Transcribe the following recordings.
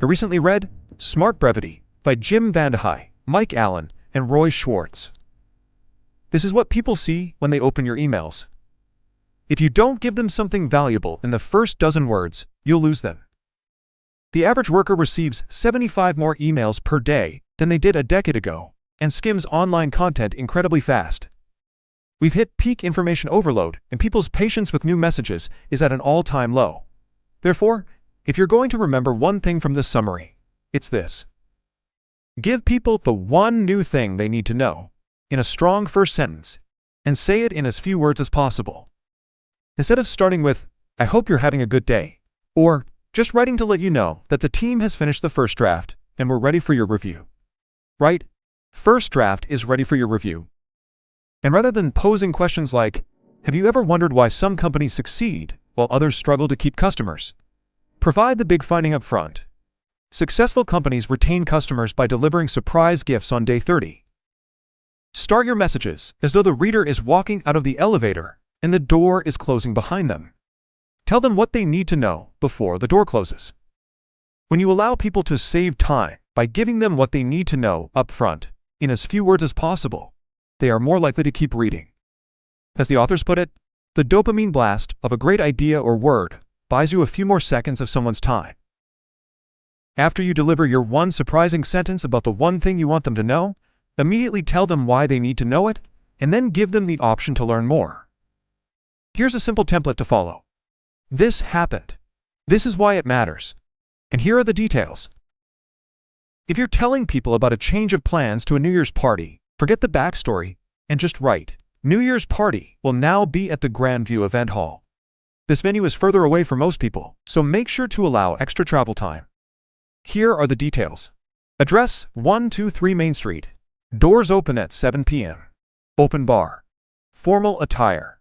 I recently read Smart Brevity by Jim VandeHei, Mike Allen, and Roy Schwartz. This is what people see when they open your emails. If you don't give them something valuable in the first dozen words, you'll lose them. The average worker receives 75 more emails per day than they did a decade ago, and skims online content incredibly fast. We've hit peak information overload, and people's patience with new messages is at an all-time low. Therefore, if you're going to remember one thing from this summary, it's this. Give people the one new thing they need to know in a strong first sentence, and say it in as few words as possible. Instead of starting with, "I hope you're having a good day," or just writing to let you know that the team has finished the first draft and we're ready for your review. Right? First draft is ready for your review. And rather than posing questions like, "Have you ever wondered why some companies succeed while others struggle to keep customers?" Provide the big finding up front. Successful companies retain customers by delivering surprise gifts on day 30. Start your messages as though the reader is walking out of the elevator and the door is closing behind them. Tell them what they need to know before the door closes. When you allow people to save time by giving them what they need to know up front in as few words as possible, they are more likely to keep reading. As the authors put it, the dopamine blast of a great idea or word buys you a few more seconds of someone's time. After you deliver your one surprising sentence about the one thing you want them to know, immediately tell them why they need to know it, and then give them the option to learn more. Here's a simple template to follow. This happened. This is why it matters. And here are the details. If you're telling people about a change of plans to a New Year's party, forget the backstory and just write, "New Year's party will now be at the Grandview Event Hall." This venue is further away for most people, so make sure to allow extra travel time. Here are the details. Address 123 Main Street. Doors open at 7 p.m. Open bar. Formal attire.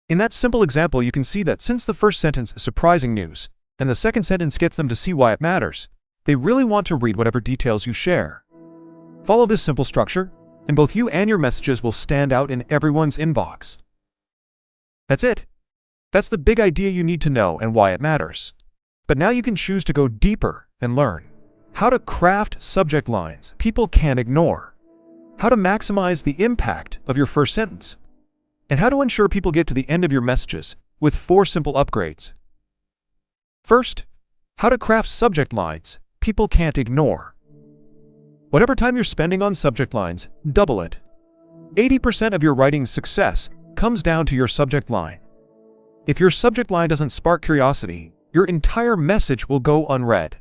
In that simple example, you can see that since the first sentence is surprising news, and the second sentence gets them to see why it matters, they really want to read whatever details you share. Follow this simple structure, and both you and your messages will stand out in everyone's inbox. That's it. That's the big idea you need to know and why it matters. But now you can choose to go deeper and learn how to craft subject lines people can't ignore, how to maximize the impact of your first sentence, and how to ensure people get to the end of your messages with 4 simple upgrades. First, how to craft subject lines people can't ignore. Whatever time you're spending on subject lines, double it. 80% of your writing's success comes down to your subject line. If your subject line doesn't spark curiosity, your entire message will go unread.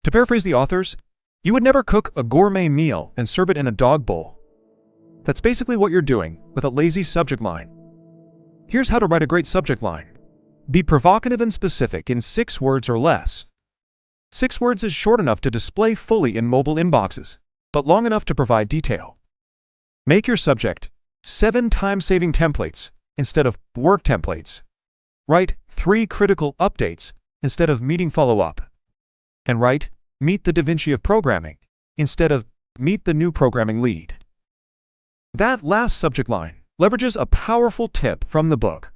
To paraphrase the authors, you would never cook a gourmet meal and serve it in a dog bowl. That's basically what you're doing with a lazy subject line. Here's how to write a great subject line. Be provocative and specific in 6 words or less. 6 words is short enough to display fully in mobile inboxes, but long enough to provide detail. Make your subject 7 time-saving templates instead of work templates. Write 3 critical updates instead of meeting follow-up. And write, "Meet the Da Vinci of programming," instead of "Meet the new programming lead." That last subject line leverages a powerful tip from the book.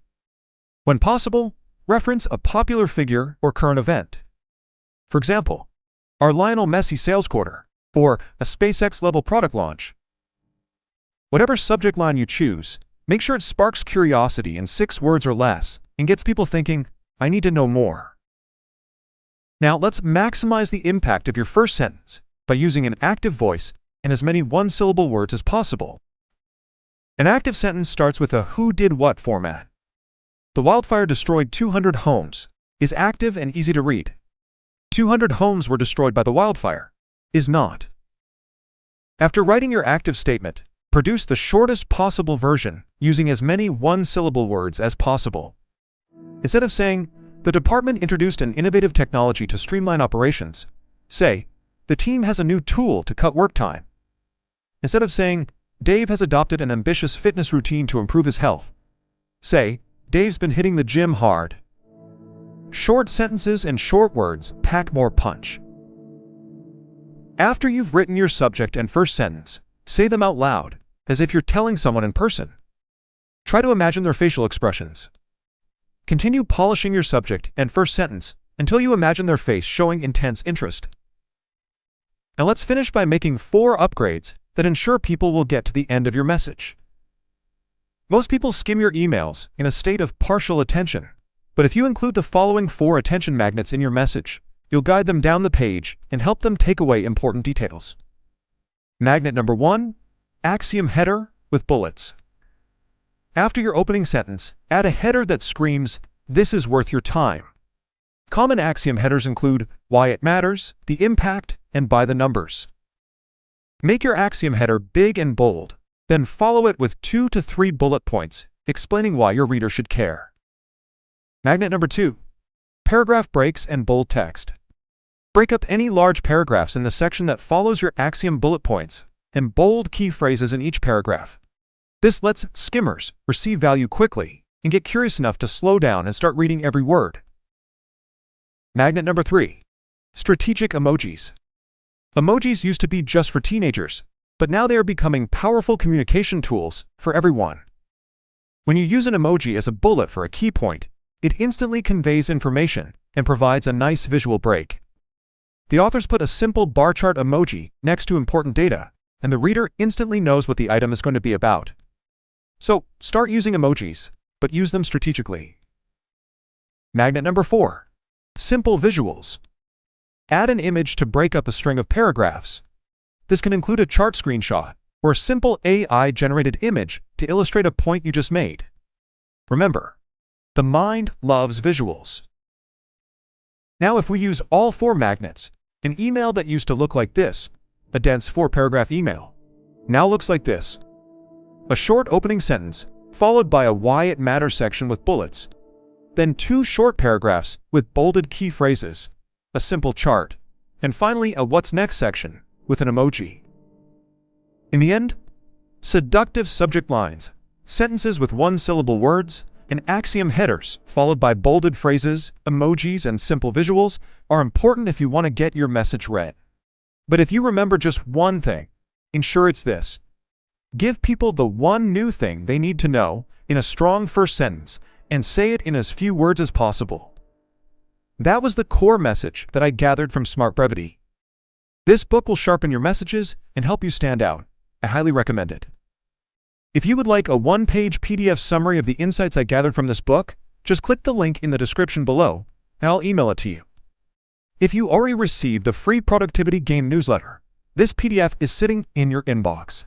When possible, reference a popular figure or current event. For example, our Lionel Messi sales quarter, or a SpaceX-level product launch. Whatever subject line you choose, make sure it sparks curiosity in 6 words or less and gets people thinking, "I need to know more." Now let's maximize the impact of your first sentence by using an active voice and as many one-syllable words as possible. An active sentence starts with a who did what format. The wildfire destroyed 200 homes is active and easy to read. 200 homes were destroyed by the wildfire is not. After writing your active statement, produce the shortest possible version using as many one-syllable words as possible. Instead of saying, "The department introduced an innovative technology to streamline operations," say, "The team has a new tool to cut work time." Instead of saying, "Dave has adopted an ambitious fitness routine to improve his health," say, "Dave's been hitting the gym hard." Short sentences and short words pack more punch. After you've written your subject and first sentence, say them out loud, as if you're telling someone in person. Try to imagine their facial expressions. Continue polishing your subject and first sentence until you imagine their face showing intense interest. Now let's finish by making 4 upgrades that ensure people will get to the end of your message. Most people skim your emails in a state of partial attention, but if you include the following 4 attention magnets in your message, you'll guide them down the page and help them take away important details. Magnet number 1, axiom header with bullets. After your opening sentence, add a header that screams, "This is worth your time." Common axiom headers include why it matters, the impact, and by the numbers. Make your axiom header big and bold, then follow it with 2 to 3 bullet points explaining why your reader should care. Magnet number 2, paragraph breaks and bold text. Break up any large paragraphs in the section that follows your axiom bullet points and bold key phrases in each paragraph. This lets skimmers receive value quickly and get curious enough to slow down and start reading every word. Magnet number 3, strategic emojis. Emojis used to be just for teenagers, but now they are becoming powerful communication tools for everyone. When you use an emoji as a bullet for a key point, it instantly conveys information and provides a nice visual break. The authors put a simple bar chart emoji next to important data, and the reader instantly knows what the item is going to be about. So, start using emojis, but use them strategically. Magnet number 4, simple visuals. Add an image to break up a string of paragraphs. This can include a chart screenshot or a simple AI-generated image to illustrate a point you just made. Remember, the mind loves visuals. Now if we use all 4 magnets, an email that used to look like this, a dense 4-paragraph email, now looks like this. A short opening sentence, followed by a why it matters section with bullets, then 2 short paragraphs with bolded key phrases, a simple chart, and finally a what's next section with an emoji. In the end, seductive subject lines, sentences with 1-syllable words, and axiom headers followed by bolded phrases, emojis, and simple visuals are important if you want to get your message read. But if you remember just one thing, ensure it's this. Give people the one new thing they need to know in a strong first sentence and say it in as few words as possible. That was the core message that I gathered from Smart Brevity. This book will sharpen your messages and help you stand out. I highly recommend it. If you would like a 1-page PDF summary of the insights I gathered from this book, just click the link in the description below, and I'll email it to you. If you already received the free Productivity Game newsletter, this PDF is sitting in your inbox.